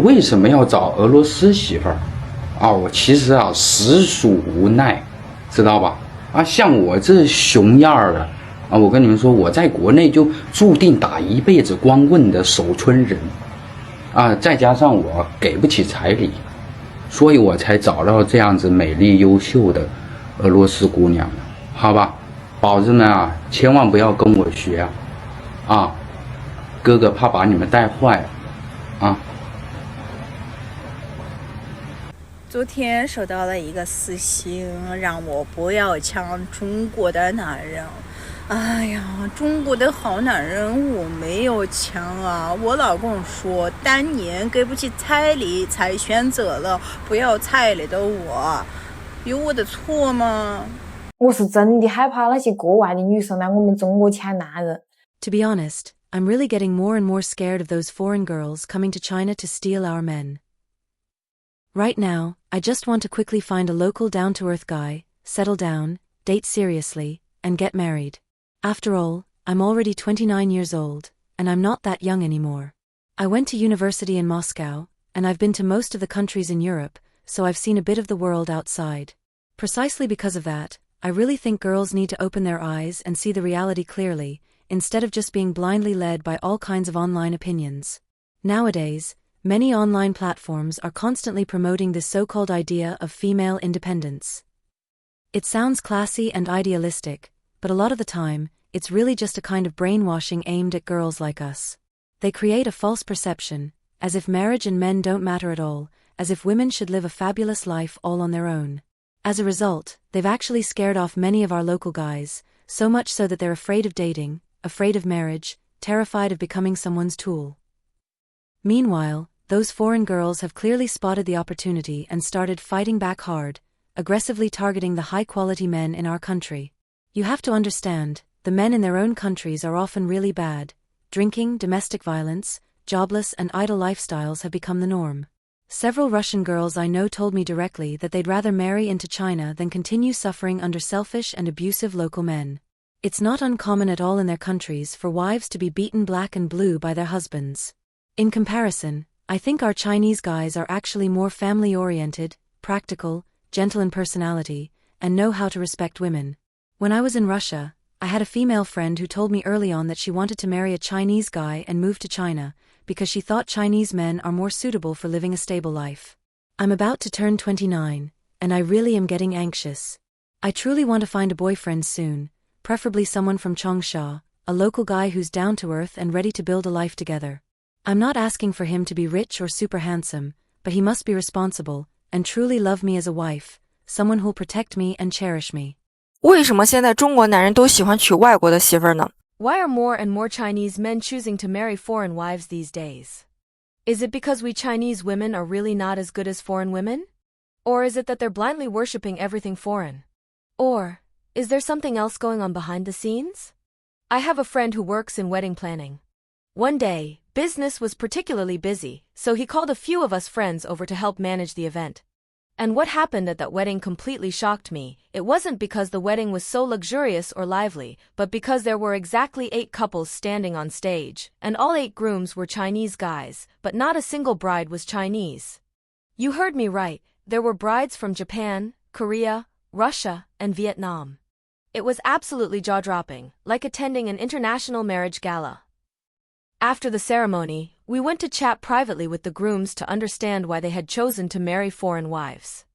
为什么要找俄罗斯媳妇儿？我其实实属无奈，知道吧？像我这熊样儿的我跟你们说，我在国内就注定打一辈子光棍的守村人再加上我给不起彩礼，所以我才找到这样子美丽优秀的俄罗斯姑娘，好吧？宝子们千万不要跟我学哥哥怕把你们带坏昨天收到了一个私信，让我不要抢中国的男人。哎呀，中国的好男人我没有抢我老公说当年给不起彩礼才选择了不要彩礼的我，有我的错吗？我是真的害怕那些国外的女生来我们中国抢男人。 To be honest, I'm really getting more and more scared of those foreign girls coming to China to steal our men. Right now, I just want to quickly find a local down-to-earth guy, settle down, date seriously, and get married. After all, I'm already 29 years old, and I'm not that young anymore. I went to university in Moscow, and I've been to most of the countries in Europe, so I've seen a bit of the world outside. Precisely because of that, I really think girls need to open their eyes and see the reality clearly, instead of just being blindly led by all kinds of online opinions. Nowadays, many online platforms are constantly promoting this so-called idea of female independence. It sounds classy and idealistic, but a lot of the time, it's really just a kind of brainwashing aimed at girls like us. They create a false perception, as if marriage and men don't matter at all, as if women should live a fabulous life all on their own. As a result, they've actually scared off many of our local guys, so much so that they're afraid of dating, afraid of marriage, terrified of becoming someone's tool. Meanwhile, those foreign girls have clearly spotted the opportunity and started fighting back hard, aggressively targeting the high-quality men in our country. You have to understand, the men in their own countries are often really bad. Drinking, domestic violence, jobless and idle lifestyles have become the norm. Several Russian girls I know told me directly that they'd rather marry into China than continue suffering under selfish and abusive local men. It's not uncommon at all in their countries for wives to be beaten black and blue by their husbands. In comparison, I think our Chinese guys are actually more family-oriented, practical, gentle in personality, and know how to respect women. When I was in Russia, I had a female friend who told me early on that she wanted to marry a Chinese guy and move to China, because she thought Chinese men are more suitable for living a stable life. I'm about to turn 29, and I really am getting anxious. I truly want to find a boyfriend soon, preferably someone from Changsha, a local guy who's down to earth and ready to build a life together. I'm not asking for him to be rich or super handsome, but he must be responsible, and truly love me as a wife, someone who'll protect me and cherish me. 为什么现在中国男人都喜欢娶外国的媳妇儿呢？ Why are more and more Chinese men choosing to marry foreign wives these days? Is it because we Chinese women are really not as good as foreign women? Or is it that they're blindly worshipping everything foreign? Or, is there something else going on behind the scenes? I have a friend who works in wedding planning. One day, business was particularly busy, so he called a few of us friends over to help manage the event. And what happened at that wedding completely shocked me. It wasn't because the wedding was so luxurious or lively, but because there were exactly 8 couples standing on stage, and all 8 grooms were Chinese guys, but not a single bride was Chinese. You heard me right, there were brides from Japan, Korea, Russia, and Vietnam. It was absolutely jaw-dropping, like attending an international marriage gala. After the ceremony, we went to chat privately with the grooms to understand why they had chosen to marry foreign wives.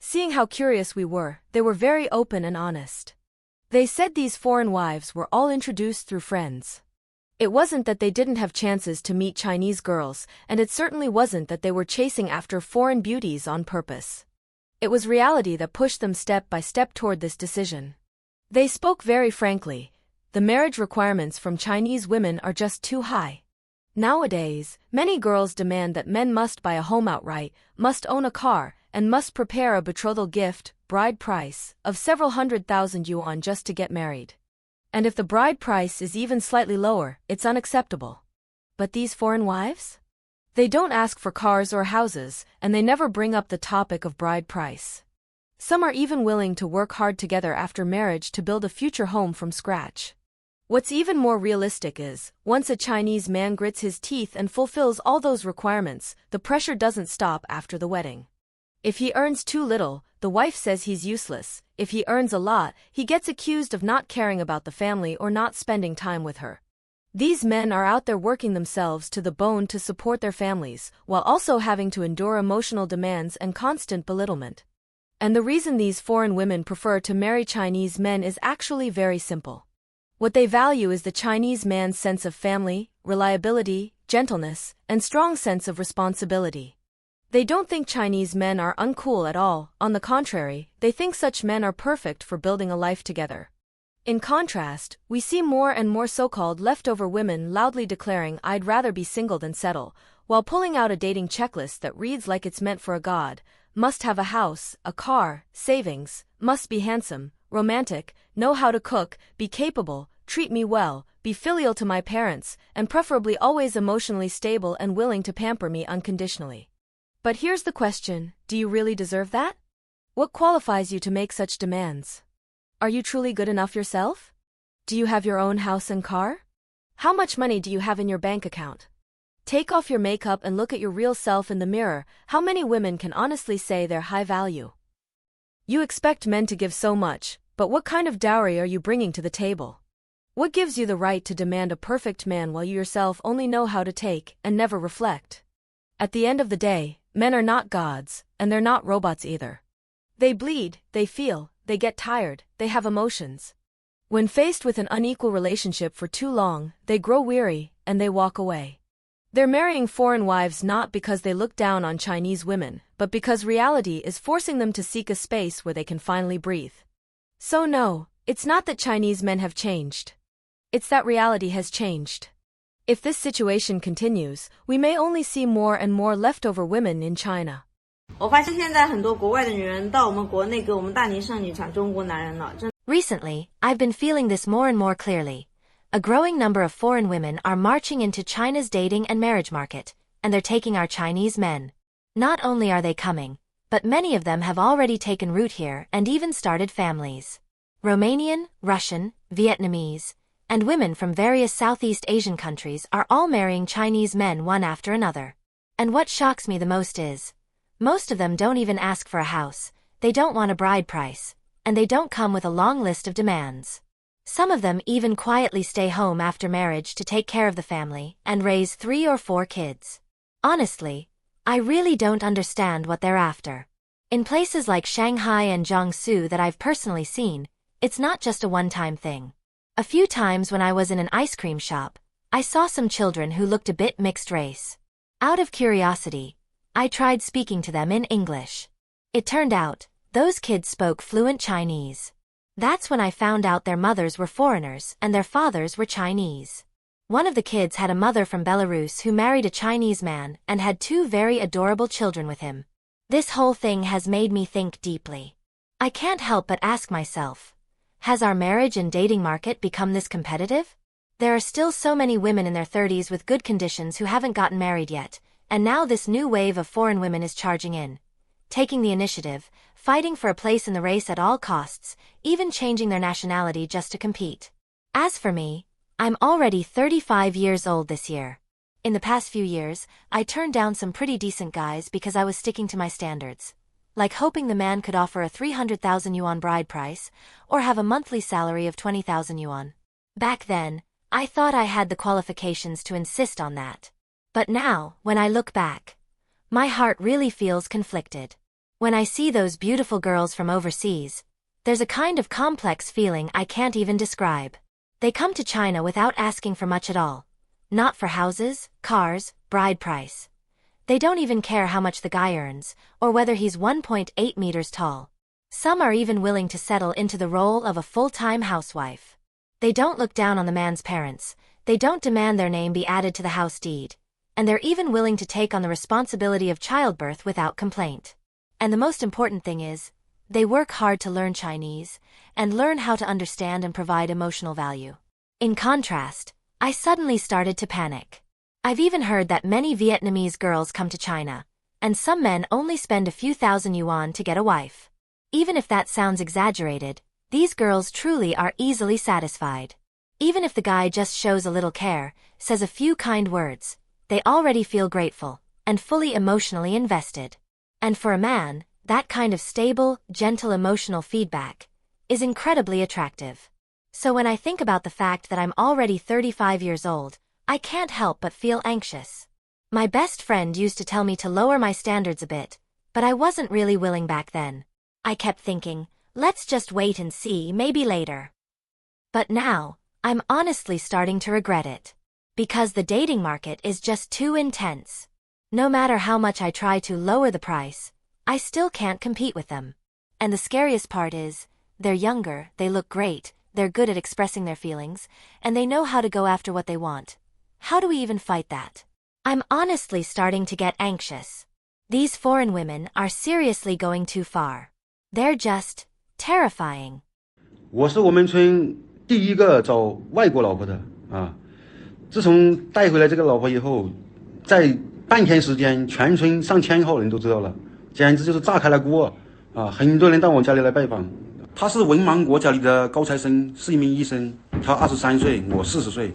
Seeing how curious we were, they were very open and honest. They said these foreign wives were all introduced through friends. It wasn't that they didn't have chances to meet Chinese girls, and it certainly wasn't that they were chasing after foreign beauties on purpose. It was reality that pushed them step by step toward this decision. They spoke very frankly. The marriage requirements from Chinese women are just too high. Nowadays, many girls demand that men must buy a home outright, must own a car, and must prepare a betrothal gift, bride price, of several 100,000 yuan just to get married. And if the bride price is even slightly lower, it's unacceptable. But these foreign wives? They don't ask for cars or houses, and they never bring up the topic of bride price. Some are even willing to work hard together after marriage to build a future home from scratch. What's even more realistic is, once a Chinese man grits his teeth and fulfills all those requirements, the pressure doesn't stop after the wedding. If he earns too little, the wife says he's useless. If he earns a lot, he gets accused of not caring about the family or not spending time with her. These men are out there working themselves to the bone to support their families, while also having to endure emotional demands and constant belittlement. And the reason these foreign women prefer to marry Chinese men is actually very simple. What they value is the Chinese man's sense of family, reliability, gentleness, and strong sense of responsibility. They don't think Chinese men are uncool at all. On the contrary, they think such men are perfect for building a life together. In contrast, we see more and more so-called leftover women loudly declaring I'd rather be single than settle, while pulling out a dating checklist that reads like it's meant for a god: must have a house, a car, savings, must be handsome, romantic, know how to cook, be capable, treat me well, be filial to my parents, and preferably always emotionally stable and willing to pamper me unconditionally. But here's the question, do you really deserve that? What qualifies you to make such demands? Are you truly good enough yourself? Do you have your own house and car? How much money do you have in your bank account? Take off your makeup and look at your real self in the mirror. How many women can honestly say they're high value? You expect men to give so much, but what kind of dowry are you bringing to the table? What gives you the right to demand a perfect man while you yourself only know how to take and never reflect? At the end of the day, men are not gods, and they're not robots either. They bleed, they feel, they get tired, they have emotions. When faced with an unequal relationship for too long, they grow weary, and they walk away. They're marrying foreign wives not because they look down on Chinese women, but because reality is forcing them to seek a space where they can finally breathe. So no, it's not that Chinese men have changed. It's that reality has changed. If this situation continues, we may only see more and more leftover women in China. 我发现现在很多国外的女人到我们国内给我们大龄剩女抢中国男人了。 Recently, I've been feeling this more and more clearly. A growing number of foreign women are marching into China's dating and marriage market, and they're taking our Chinese men. Not only are they coming, but many of them have already taken root here and even started families. Romanian, Russian, Vietnamese, and women from various Southeast Asian countries are all marrying Chinese men one after another. And what shocks me the most is, most of them don't even ask for a house, they don't want a bride price, and they don't come with a long list of demands. Some of them even quietly stay home after marriage to take care of the family and raise 3 or 4 kids. Honestly, I really don't understand what they're after. In places like Shanghai and Jiangsu that I've personally seen, it's not just a one-time thing. A few times when I was in an ice cream shop, I saw some children who looked a bit mixed race. Out of curiosity, I tried speaking to them in English. It turned out, those kids spoke fluent Chinese. That's when I found out their mothers were foreigners and their fathers were Chinese. One of the kids had a mother from Belarus who married a Chinese man and had 2 very adorable children with him. This whole thing has made me think deeply. I can't help but ask myself, has our marriage and dating market become this competitive? There are still so many women in their 30s with good conditions who haven't gotten married yet, and now this new wave of foreign women is charging in, taking the initiative, fighting for a place in the race at all costs, even changing their nationality just to compete. As for me, I'm already 35 years old this year. In the past few years, I turned down some pretty decent guys because I was sticking to my standards, like hoping the man could offer a 300,000 yuan bride price, or have a monthly salary of 20,000 yuan. Back then, I thought I had the qualifications to insist on that. But now, when I look back, my heart really feels conflicted. When I see those beautiful girls from overseas, there's a kind of complex feeling I can't even describe. They come to China without asking for much at all. Not for houses, cars, bride price. They don't even care how much the guy earns, or whether he's 1.8 meters tall. Some are even willing to settle into the role of a full-time housewife. They don't look down on the man's parents, they don't demand their name be added to the house deed, and they're even willing to take on the responsibility of childbirth without complaint. And the most important thing is, they work hard to learn Chinese, and learn how to understand and provide emotional value. In contrast, I suddenly started to panic. I've even heard that many Vietnamese girls come to China, and some men only spend a few thousand yuan to get a wife. Even if that sounds exaggerated, these girls truly are easily satisfied. Even if the guy just shows a little care, says a few kind words, they already feel grateful and fully emotionally invested. And for a man, that kind of stable, gentle emotional feedback is incredibly attractive. So when I think about the fact that I'm already 35 years old, I can't help but feel anxious. My best friend used to tell me to lower my standards a bit, but I wasn't really willing back then. I kept thinking, let's just wait and see, maybe later. But now, I'm honestly starting to regret it. Because the dating market is just too intense. No matter how much I try to lower the price, I still can't compete with them. And the scariest part is, they're younger, they look great, they're good at expressing their feelings, and they know how to go after what they want. How do we even fight that? I'm honestly starting to get anxious. These foreign women are seriously going too far. They're just terrifying. 我是我们村第一个找外国老婆的啊！自从带回来这个老婆以后，在半天时间，全村上千号人都知道了，简直就是炸开了锅啊！很多人到我家里来拜访。他是文盲国家里的高材生，是一名医生。他23岁，我40岁。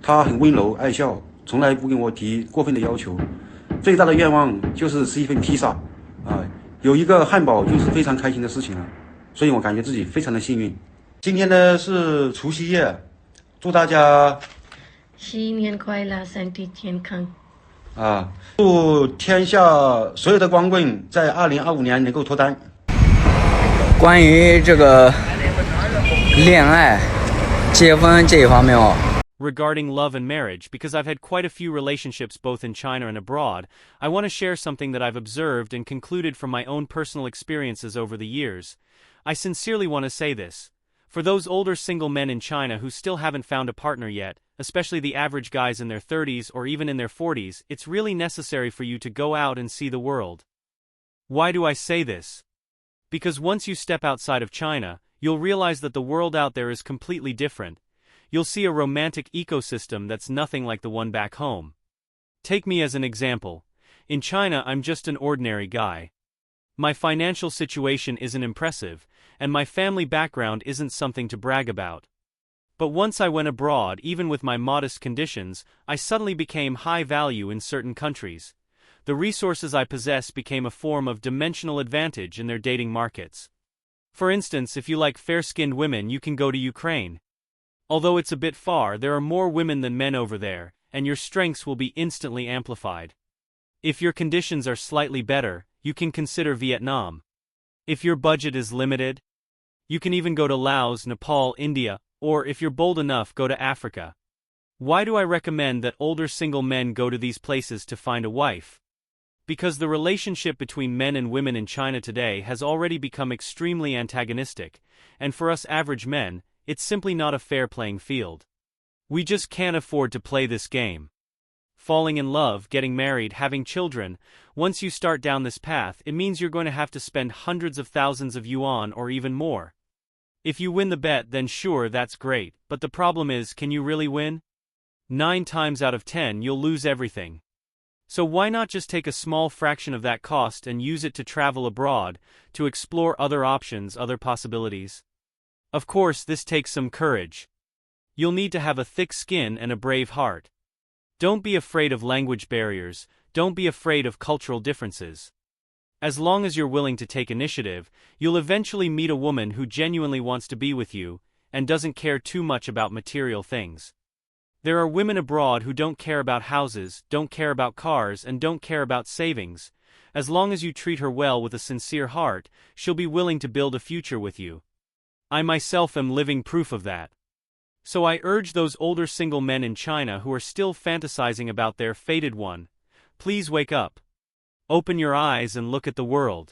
他很温柔爱笑，从来不跟我提过分的要求。最大的愿望就是吃一份披萨啊！有一个汉堡就是非常开心的事情了，所以我感觉自己非常的幸运。今天呢是除夕夜，祝大家新年快乐，身体健康。祝天下所有的光棍在2025年能够脱单。关于这个恋爱、结婚这一方面哦。Regarding love and marriage, because I've had quite a few relationships both in China and abroad, I want to share something that I've observed and concluded from my own personal experiences over the years. I sincerely want to say this. For those older single men in China who still haven't found a partner yet, especially the average guys in their 30s or even in their 40s, it's really necessary for you to go out and see the world. Why do I say this? Because once you step outside of China, you'll realize that the world out there is completely different. You'll see a romantic ecosystem that's nothing like the one back home. Take me as an example. In China, I'm just an ordinary guy. My financial situation isn't impressive, and my family background isn't something to brag about. But once I went abroad, even with my modest conditions, I suddenly became high value in certain countries. The resources I possess became a form of dimensional advantage in their dating markets. For instance, if you like fair-skinned women, you can go to Ukraine. Although it's a bit far, there are more women than men over there, and your strengths will be instantly amplified. If your conditions are slightly better, you can consider Vietnam. If your budget is limited, you can even go to Laos, Nepal, India, or if you're bold enough, go to Africa. Why do I recommend that older single men go to these places to find a wife? Because the relationship between men and women in China today has already become extremely antagonistic, and for us average men, it's simply not a fair playing field. We just can't afford to play this game. Falling in love, getting married, having children, once you start down this path, it means you're going to have to spend hundreds of thousands of yuan or even more. If you win the bet, then sure, that's great, but the problem is, can you really win? 9 times out of 10, you'll lose everything. So why not just take a small fraction of that cost and use it to travel abroad, to explore other options, other possibilities? Of course, this takes some courage. You'll need to have a thick skin and a brave heart. Don't be afraid of language barriers, don't be afraid of cultural differences. As long as you're willing to take initiative, you'll eventually meet a woman who genuinely wants to be with you, and doesn't care too much about material things. There are women abroad who don't care about houses, don't care about cars, and don't care about savings. As long as you treat her well with a sincere heart, she'll be willing to build a future with you. I myself am living proof of that. So I urge those older single men in China who are still fantasizing about their fated one, please wake up. Open your eyes and look at the world.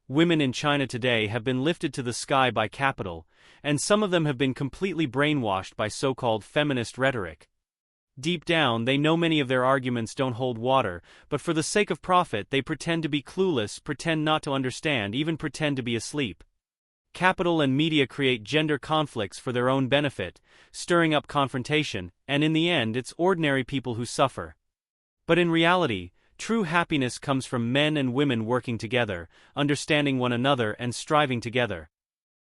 Women in China today have been lifted to the sky by capital, and some of them have been completely brainwashed by so-called feminist rhetoric. Deep down, they know many of their arguments don't hold water, but for the sake of profit, they pretend to be clueless, pretend not to understand, even pretend to be asleep. Capital and media create gender conflicts for their own benefit, stirring up confrontation, and in the end, it's ordinary people who suffer. But in reality, true happiness comes from men and women working together, understanding one another and striving together.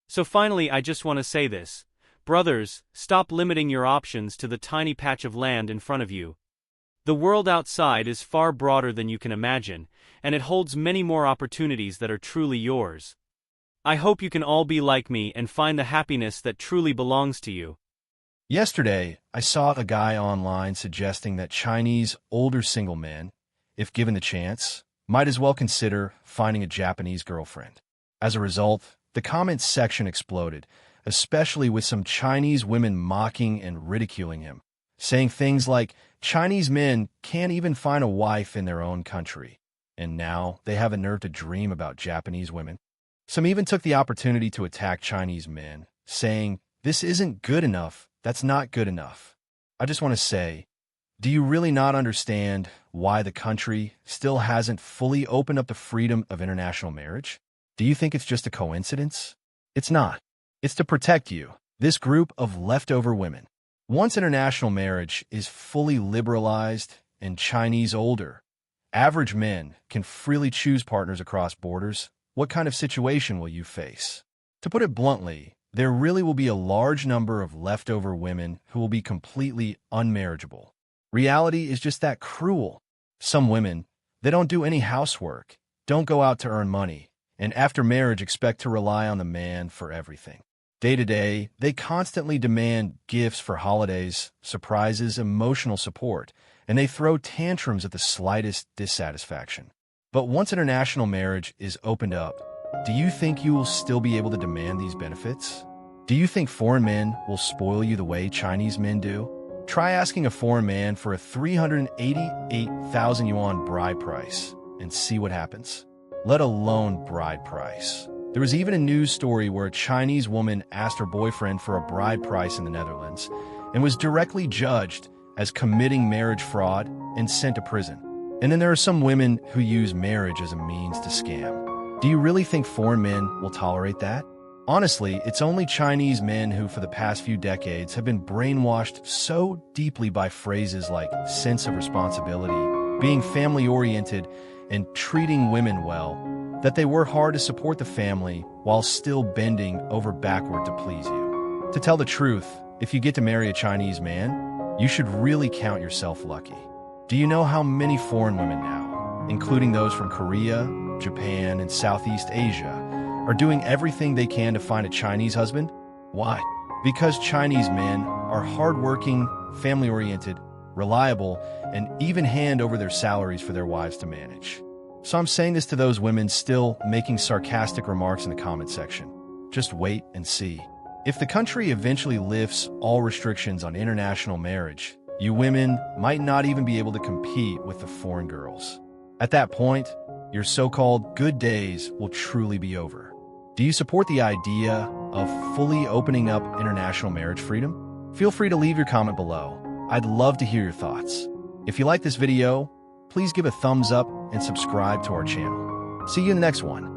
So finally, I just want to say this. Brothers, stop limiting your options to the tiny patch of land in front of you. The world outside is far broader than you can imagine, and it holds many more opportunities that are truly yours. I hope you can all be like me and find the happiness that truly belongs to you. Yesterday, I saw a guy online suggesting that Chinese older single men, if given the chance, might as well consider finding a Japanese girlfriend. As a result, the comments section exploded, especially with some Chinese women mocking and ridiculing him, saying things like, Chinese men can't even find a wife in their own country, and now they have a nerve to dream about Japanese women. Some even took the opportunity to attack Chinese men, saying, this isn't good enough, that's not good enough. I just want to say, do you really not understand why the country still hasn't fully opened up the freedom of international marriage? Do you think it's just a coincidence? It's not. It's to protect you, this group of leftover women. Once international marriage is fully liberalized and Chinese older, average men can freely choose partners across borders, what kind of situation will you face? To put it bluntly, there really will be a large number of leftover women who will be completely unmarriageable. Reality is just that cruel. Some women, they don't do any housework, don't go out to earn money, and after marriage expect to rely on the man for everything. Day to day, they constantly demand gifts for holidays, surprises, emotional support, and they throw tantrums at the slightest dissatisfaction. But once international marriage is opened up, do you think you will still be able to demand these benefits? Do you think foreign men will spoil you the way Chinese men do? Try asking a foreign man for a 388,000 yuan bride price and see what happens. Let alone bride price. There was even a news story where a Chinese woman asked her boyfriend for a bride price in the Netherlands and was directly judged as committing marriage fraud and sent to prison. And then there are some women who use marriage as a means to scam. Do you really think foreign men will tolerate that? Honestly, it's only Chinese men who for the past few decades have been brainwashed so deeply by phrases like sense of responsibility, being family-oriented, and treating women well, that they work hard to support the family while still bending over backward to please you. To tell the truth, if you get to marry a Chinese man, you should really count yourself lucky. Do you know how many foreign women now, including those from Korea, Japan, and Southeast Asia, are doing everything they can to find a Chinese husband? Why? Because Chinese men are hardworking, family-oriented, reliable, and even hand over their salaries for their wives to manage. So I'm saying this to those women still making sarcastic remarks in the comment section. Just wait and see. If the country eventually lifts all restrictions on international marriage, you women might not even be able to compete with the foreign girls. At that point, your so-called good days will truly be over. Do you support the idea of fully opening up international marriage freedom? Feel free to leave your comment below. I'd love to hear your thoughts. If you like this video, please give a thumbs up and subscribe to our channel. See you in the next one.